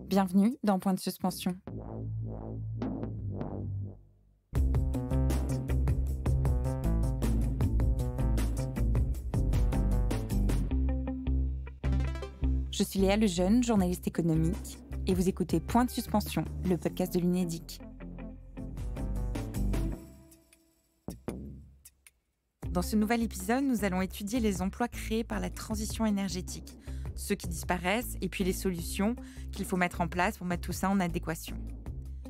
Bienvenue dans Point de suspension. Je suis Léa Lejeune, journaliste économique, et vous écoutez Point de suspension, le podcast de l'Unédic. Dans ce nouvel épisode, nous allons étudier les emplois créés par la transition énergétique, ceux qui disparaissent et puis les solutions qu'il faut mettre en place pour mettre tout ça en adéquation.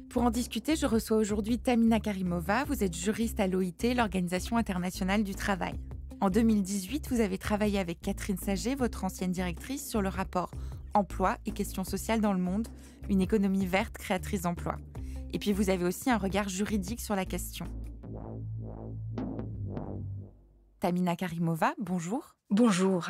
Pour en discuter, je reçois aujourd'hui Tamina Karimova. Vous êtes juriste à l'OIT, l'Organisation internationale du travail. En 2018, vous avez travaillé avec Catherine Sager, votre ancienne directrice, sur le rapport Emploi et questions sociales dans le monde, une économie verte créatrice d'emplois. Et puis vous avez aussi un regard juridique sur la question. Tamina Karimova, bonjour. Bonjour.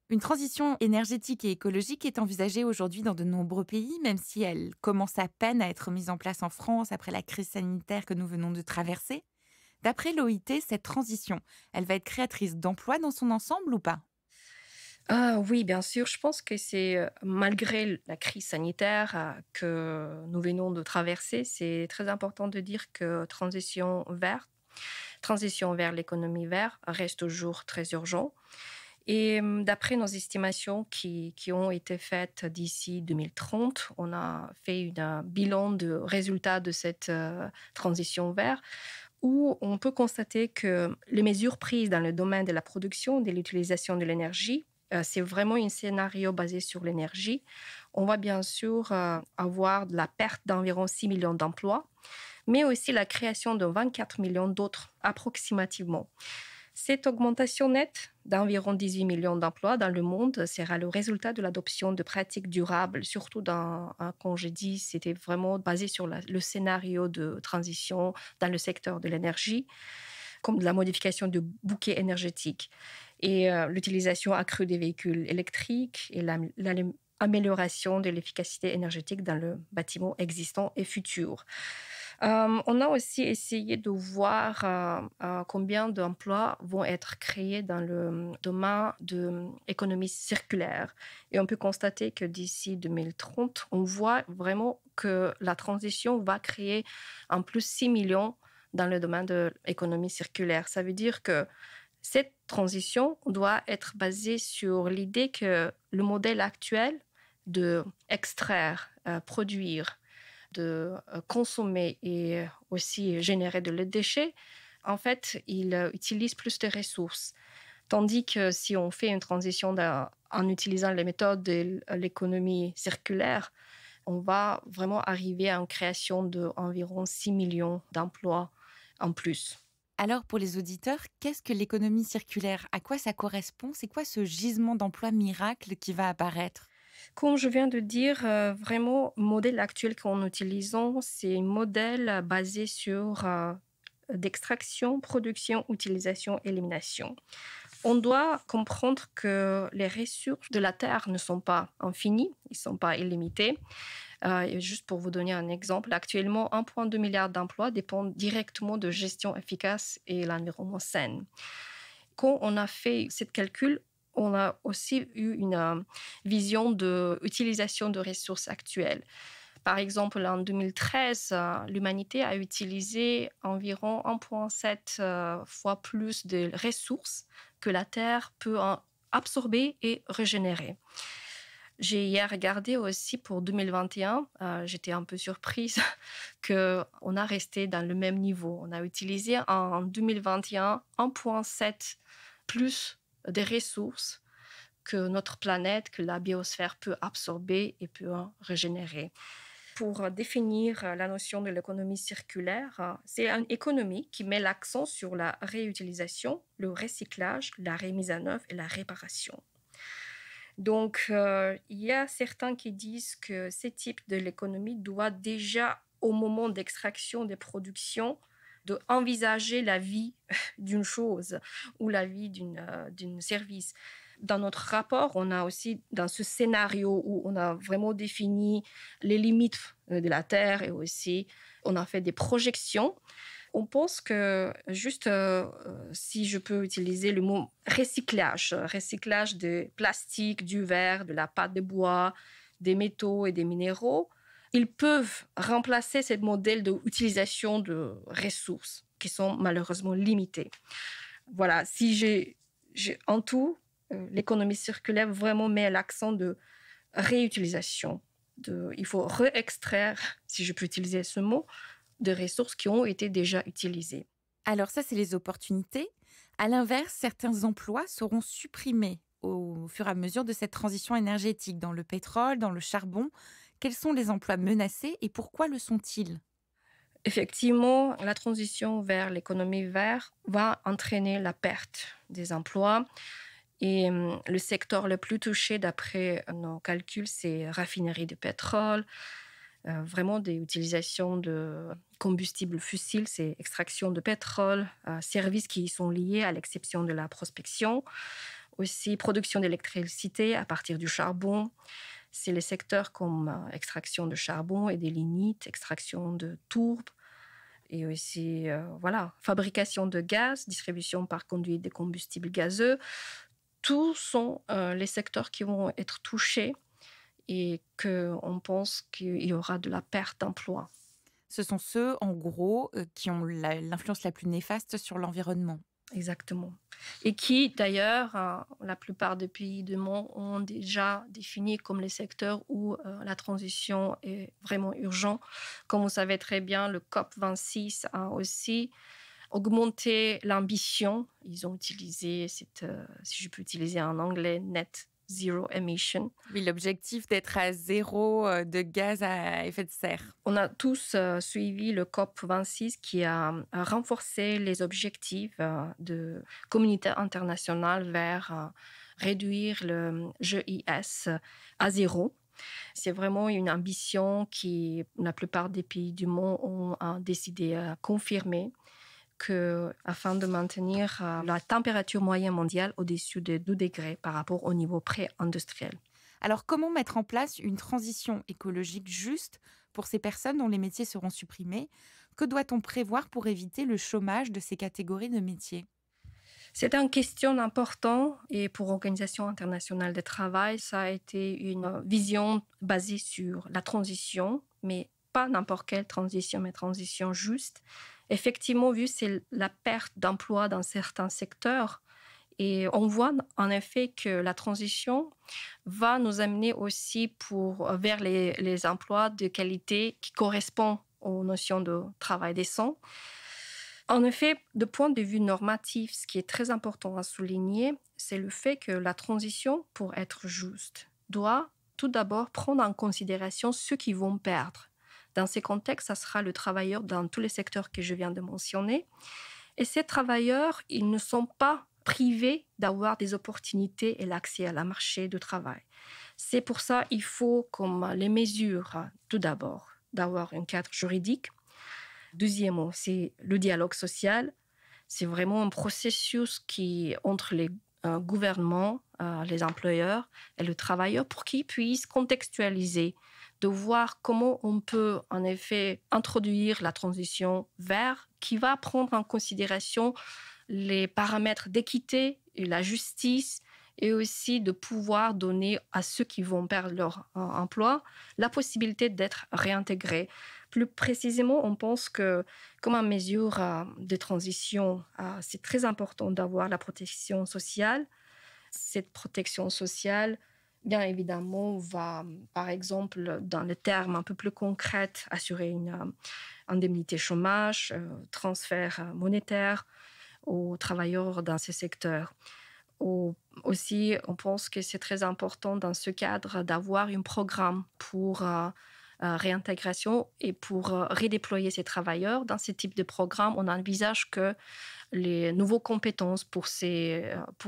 Une transition énergétique et écologique est envisagée aujourd'hui dans de nombreux pays, même si elle commence à peine à être mise en place en France après la crise sanitaire que nous venons de traverser. D'après l'OIT, cette transition, elle va être créatrice d'emplois dans son ensemble ou pas ? Oui, bien sûr. Je pense que c'est malgré la crise sanitaire que nous venons de traverser, c'est très important de dire que transition vers l'économie verte reste toujours très urgent. Et d'après nos estimations qui ont été faites d'ici 2030, on a fait un bilan de résultats de cette transition verte où on peut constater que les mesures prises dans le domaine de la production, de l'utilisation de l'énergie, c'est vraiment un scénario basé sur l'énergie. On va bien sûr avoir la perte d'environ 6 millions d'emplois, mais aussi la création de 24 millions d'autres approximativement. Cette augmentation nette d'environ 18 millions d'emplois dans le monde sera le résultat de l'adoption de pratiques durables, surtout comme je dis, c'était vraiment basé sur le scénario de transition dans le secteur de l'énergie, comme de la modification du bouquet énergétique et l'utilisation accrue des véhicules électriques et l'amélioration de l'efficacité énergétique dans le bâtiment existant et futur. On a aussi essayé de voir combien d'emplois vont être créés dans le domaine de l'économie circulaire. Et on peut constater que d'ici 2030, on voit vraiment que la transition va créer en plus 6 millions dans le domaine de l'économie circulaire. Ça veut dire que cette transition doit être basée sur l'idée que le modèle actuel de extraire, produire, de consommer et aussi générer de déchets, en fait, il utilise plus de ressources. Tandis que si on fait une transition en utilisant les méthodes de l'économie circulaire, on va vraiment arriver à une création d'environ 6 millions d'emplois en plus. Alors pour les auditeurs, qu'est-ce que l'économie circulaire ? À quoi ça correspond ? C'est quoi ce gisement d'emplois miracle qui va apparaître ? Comme je viens de dire, vraiment, le modèle actuel qu'on utilise, c'est un modèle basé sur d'extraction, production, utilisation, élimination. On doit comprendre que les ressources de la Terre ne sont pas infinies, ils ne sont pas illimités. Juste pour vous donner un exemple, actuellement, 1,2 milliard d'emplois dépendent directement de gestion efficace et l'environnement sain. Quand on a fait ce calcul, on a aussi eu une vision d'utilisation de ressources actuelles. Par exemple, en 2013, l'humanité a utilisé environ 1,7 fois plus de ressources que la Terre peut absorber et régénérer. J'ai hier regardé aussi pour 2021, j'étais un peu surprise qu'on a resté dans le même niveau. On a utilisé en 2021 1,7 plus des ressources que notre planète, que la biosphère peut absorber et peut régénérer. Pour définir la notion de l'économie circulaire, c'est une économie qui met l'accent sur la réutilisation, le recyclage, la remise en œuvre et la réparation. Donc, il y a certains qui disent que ce type de l'économie doit déjà, au moment d'extraction des productions, d'envisager la vie d'une chose ou la vie d'un service. Dans notre rapport, on a aussi, dans ce scénario où on a vraiment défini les limites de la Terre et aussi on a fait des projections, on pense que juste, si je peux utiliser le mot recyclage de plastique, du verre, de la pâte de bois, des métaux et des minéraux, ils peuvent remplacer ce modèle d'utilisation de ressources qui sont malheureusement limitées. Voilà, si en tout, l'économie circulaire vraiment met l'accent de réutilisation. Il faut réextraire, si je peux utiliser ce mot, de ressources qui ont été déjà utilisées. Alors ça, c'est les opportunités. À l'inverse, certains emplois seront supprimés au fur et à mesure de cette transition énergétique dans le pétrole, dans le charbon. Quels sont les emplois menacés et pourquoi le sont-ils? Effectivement, la transition vers l'économie verte va entraîner la perte des emplois. Et le secteur le plus touché, d'après nos calculs, c'est raffinerie de pétrole, vraiment des utilisations de combustibles fossiles, c'est extraction de pétrole, services qui y sont liés à l'exception de la prospection, aussi production d'électricité à partir du charbon. C'est les secteurs comme extraction de charbon et des lignites, extraction de tourbe, et aussi fabrication de gaz, distribution par conduite des combustibles gazeux. Tous sont les secteurs qui vont être touchés et qu'on pense qu'il y aura de la perte d'emploi. Ce sont ceux, en gros, qui ont l'influence la plus néfaste sur l'environnement. Exactement. Et qui, d'ailleurs, la plupart des pays du monde ont déjà défini comme les secteurs où la transition est vraiment urgente. Comme vous savez très bien, le COP26 a aussi augmenté l'ambition. Ils ont utilisé si je peux utiliser en anglais, net zero emission. Oui, l'objectif d'être à zéro de gaz à effet de serre. On a tous suivi le COP26 qui a renforcé les objectifs de communauté internationale vers réduire le GIS à zéro. C'est vraiment une ambition qui la plupart des pays du monde ont décidé à confirmer afin de maintenir la température moyenne mondiale au-dessus de 2 degrés par rapport au niveau pré-industriel. Alors, comment mettre en place une transition écologique juste pour ces personnes dont les métiers seront supprimés? Que doit-on prévoir pour éviter le chômage de ces catégories de métiers? C'est une question importante et pour l'Organisation internationale du travail, ça a été une vision basée sur la transition, mais pas n'importe quelle transition, mais transition juste. Effectivement, vu c'est la perte d'emploi dans certains secteurs, et on voit en effet que la transition va nous amener aussi vers les emplois de qualité qui correspondent aux notions de travail décent. En effet, de point de vue normatif, ce qui est très important à souligner, c'est le fait que la transition, pour être juste, doit tout d'abord prendre en considération ceux qui vont perdre. Dans ces contextes, ça sera le travailleur dans tous les secteurs que je viens de mentionner. Et ces travailleurs, ils ne sont pas privés d'avoir des opportunités et l'accès à la marché du travail. C'est pour ça qu'il faut, comme les mesures, tout d'abord, d'avoir un cadre juridique. Deuxièmement, c'est le dialogue social. C'est vraiment un processus entre les gouvernements, les employeurs et le travailleur pour qu'ils puissent contextualiser, de voir comment on peut en effet introduire la transition vers qui va prendre en considération les paramètres d'équité et la justice et aussi de pouvoir donner à ceux qui vont perdre leur emploi la possibilité d'être réintégrés. Plus précisément, on pense que comme une mesure de transition, c'est très important d'avoir la protection sociale. Cette protection sociale, bien évidemment, va, par exemple, dans les termes un peu plus concrets, assurer une indemnité chômage, transfert monétaire aux travailleurs dans ces secteurs. Aussi, on pense que c'est très important dans ce cadre d'avoir un programme pour réintégration et pour redéployer ces travailleurs. Dans ce type de programme, on envisage que les nouvelles compétences pour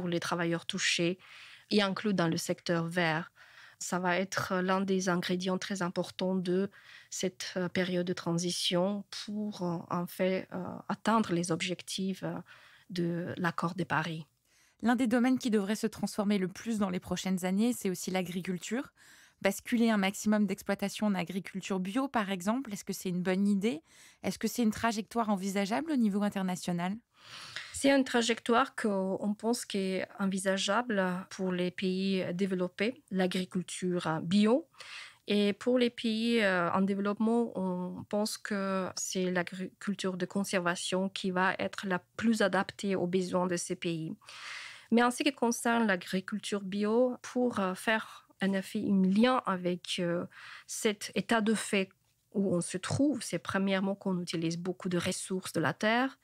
les travailleurs touchés y inclus dans le secteur vert. Ça va être l'un des ingrédients très importants de cette période de transition pour en fait atteindre les objectifs de l'accord de Paris. L'un des domaines qui devrait se transformer le plus dans les prochaines années, c'est aussi l'agriculture. Basculer un maximum d'exploitation en agriculture bio, par exemple, est-ce que c'est une bonne idée? Est-ce que c'est une trajectoire envisageable au niveau international? C'est une trajectoire qu'on pense qui est envisageable pour les pays développés, l'agriculture bio. Et pour les pays en développement, on pense que c'est l'agriculture de conservation qui va être la plus adaptée aux besoins de ces pays. Mais en ce qui concerne l'agriculture bio, pour faire en effet un lien avec cet état de fait où on se trouve, c'est premièrement qu'on utilise beaucoup de ressources de la terre.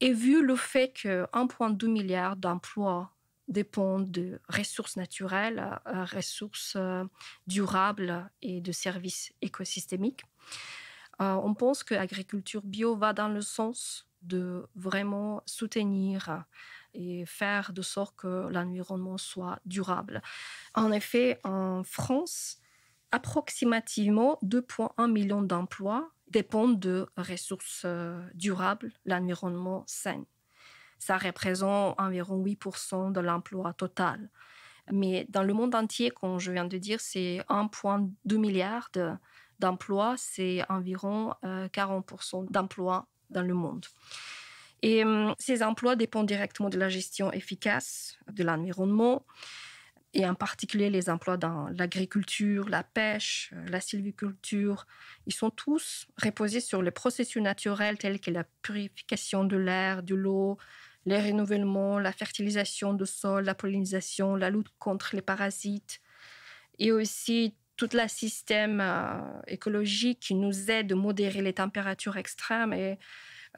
Et vu le fait que 1,2 milliard d'emplois dépendent de ressources naturelles, ressources durables et de services écosystémiques, on pense que l'agriculture bio va dans le sens de vraiment soutenir et faire de sorte que l'environnement soit durable. En effet, en France, approximativement 2,1 millions d'emplois dépendent de ressources durables, l'environnement sain. Ça représente environ 8% de l'emploi total. Mais dans le monde entier, comme je viens de dire, c'est 1,2 milliard d'emplois, c'est environ 40% d'emplois dans le monde. Et ces emplois dépendent directement de la gestion efficace de l'environnement, et en particulier les emplois dans l'agriculture, la pêche, la sylviculture. Ils sont tous reposés sur les processus naturels tels que la purification de l'air, de l'eau, les renouvellements, la fertilisation du sol, la pollinisation, la lutte contre les parasites, et aussi tout le système écologique qui nous aide à modérer les températures extrêmes et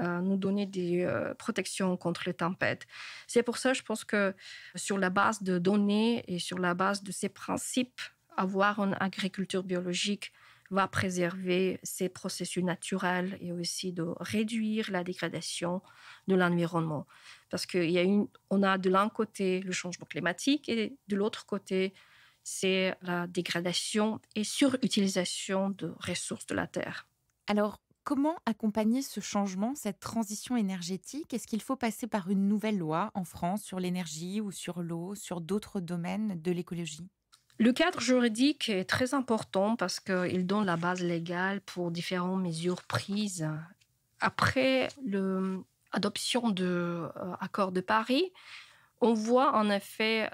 nous donner des protections contre les tempêtes. C'est pour ça, je pense que sur la base de données et sur la base de ces principes, avoir une agriculture biologique va préserver ces processus naturels et aussi de réduire la dégradation de l'environnement. Parce qu'on a de l'un côté le changement climatique et de l'autre côté, c'est la dégradation et surutilisation de ressources de la terre. Alors, comment accompagner ce changement, cette transition énergétique? Est-ce qu'il faut passer par une nouvelle loi en France sur l'énergie ou sur l'eau, sur d'autres domaines de l'écologie? Le cadre juridique est très important parce qu'il donne la base légale pour différentes mesures prises. Après l'adoption de l'accord de Paris, on voit en effet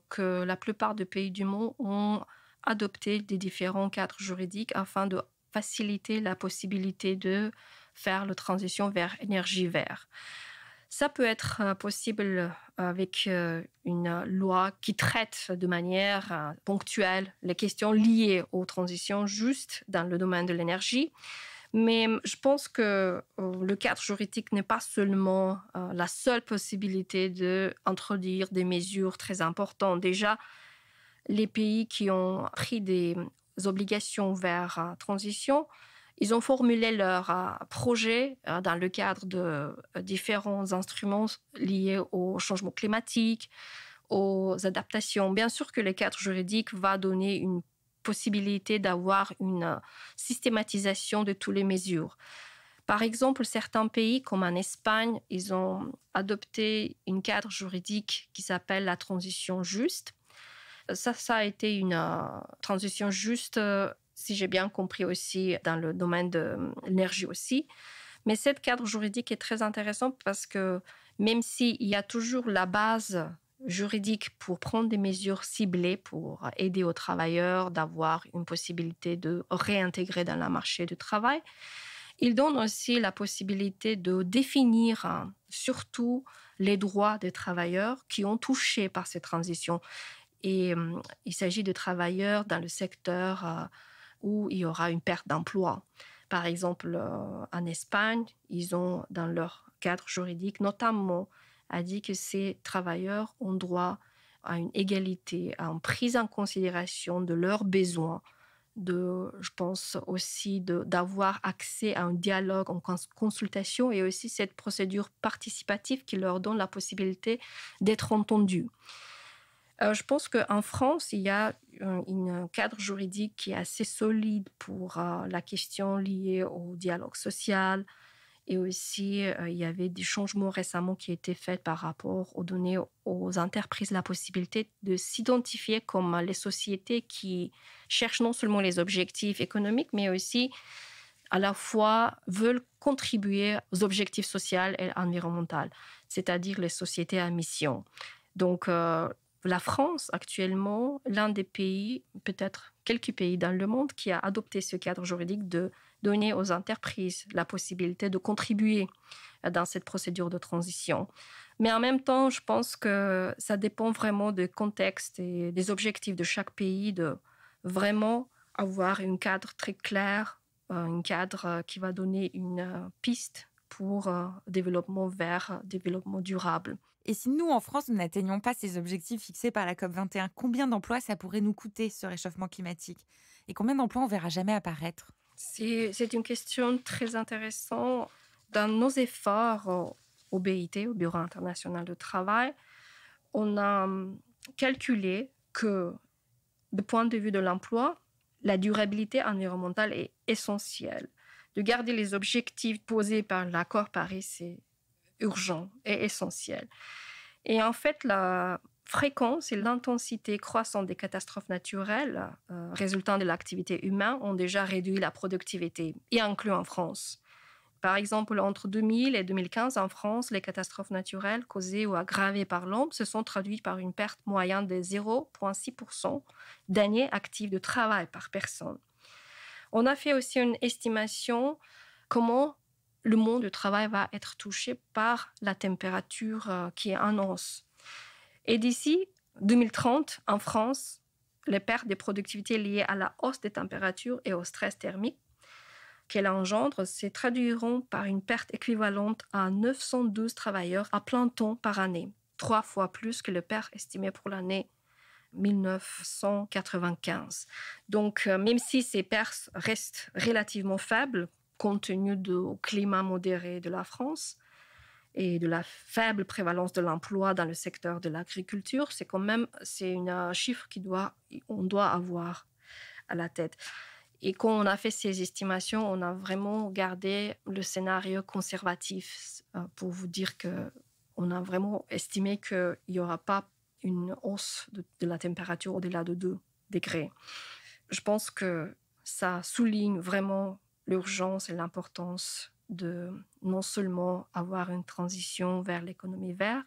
que la plupart des pays du monde ont adopté des différents cadres juridiques afin de faciliter la possibilité de faire la transition vers énergie verte. Ça peut être possible avec une loi qui traite de manière ponctuelle les questions liées aux transitions justes dans le domaine de l'énergie. Mais je pense que le cadre juridique n'est pas seulement la seule possibilité d'introduire des mesures très importantes. Déjà, les pays qui ont pris des obligations vers transition, ils ont formulé leurs projets dans le cadre de différents instruments liés au changement climatique, aux adaptations. Bien sûr que le cadre juridique va donner une possibilité d'avoir une systématisation de toutes les mesures. Par exemple, certains pays, comme en Espagne, ils ont adopté un cadre juridique qui s'appelle la transition juste. Ça a été une transition juste, si j'ai bien compris aussi, dans le domaine de l'énergie aussi. Mais ce cadre juridique est très intéressant parce que même s'il y a toujours la base juridique pour prendre des mesures ciblées pour aider aux travailleurs d'avoir une possibilité de réintégrer dans le marché du travail, il donne aussi la possibilité de définir surtout les droits des travailleurs qui ont touché par ces transitions. Et il s'agit de travailleurs dans le secteur où il y aura une perte d'emploi. Par exemple, en Espagne, ils ont dans leur cadre juridique notamment a dit que ces travailleurs ont droit à une égalité, à une prise en considération de leurs besoins, je pense aussi d'avoir accès à un dialogue en consultation et aussi cette procédure participative qui leur donne la possibilité d'être entendus. Je pense qu'en France, il y a un cadre juridique qui est assez solide pour la question liée au dialogue social. Et aussi, il y avait des changements récemment qui étaient faits par rapport aux données aux entreprises, la possibilité de s'identifier comme les sociétés qui cherchent non seulement les objectifs économiques, mais aussi à la fois veulent contribuer aux objectifs sociaux et environnementaux, c'est-à-dire les sociétés à mission. Donc, la France, actuellement, l'un des pays, peut-être quelques pays dans le monde, qui a adopté ce cadre juridique de donner aux entreprises la possibilité de contribuer dans cette procédure de transition. Mais en même temps, je pense que ça dépend vraiment du contexte et des objectifs de chaque pays, de vraiment avoir un cadre très clair, un cadre qui va donner une piste pour développement vert, développement durable. Et si nous, en France, nous n'atteignons pas ces objectifs fixés par la COP21, combien d'emplois ça pourrait nous coûter, ce réchauffement climatique? Et combien d'emplois on verra jamais apparaître? C'est une question très intéressante. Dans nos efforts au BIT, au Bureau international du travail, on a calculé que, du point de vue de l'emploi, la durabilité environnementale est essentielle. De garder les objectifs posés par l'accord Paris, c'est urgent et essentiel. Et en fait, la fréquence et l'intensité croissante des catastrophes naturelles résultant de l'activité humaine ont déjà réduit la productivité, y inclus en France. Par exemple, entre 2000 et 2015, en France, les catastrophes naturelles causées ou aggravées par l'homme se sont traduites par une perte moyenne de 0,6% d'années actives de travail par personne. On a fait aussi une estimation comment le monde du travail va être touché par la température qui est en hausse. Et d'ici 2030, en France, les pertes de productivité liées à la hausse des températures et au stress thermique qu'elle engendre se traduiront par une perte équivalente à 912 travailleurs à plein temps par année, 3 fois plus que le perte estimé pour l'année 1995. Donc, même si ces pertes restent relativement faibles, compte tenu du climat modéré de la France et de la faible prévalence de l'emploi dans le secteur de l'agriculture, c'est un chiffre qu'on doit avoir à la tête. Et quand on a fait ces estimations, on a vraiment gardé le scénario conservatif pour vous dire qu'on a vraiment estimé qu'il n'y aura pas une hausse de la température au-delà de 2 degrés. Je pense que ça souligne vraiment l'urgence et l'importance de non seulement avoir une transition vers l'économie verte,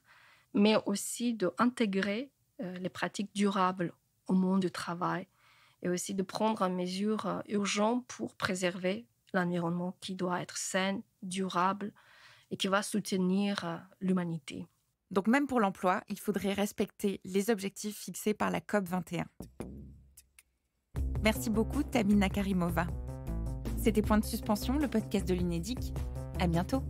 mais aussi d'intégrer les pratiques durables au monde du travail et aussi de prendre une mesure urgente pour préserver l'environnement qui doit être sain, durable et qui va soutenir l'humanité. Donc même pour l'emploi, il faudrait respecter les objectifs fixés par la COP21. Merci beaucoup, Tamina Karimova. C'était Point de suspension, le podcast de l'UNEDIC. À bientôt.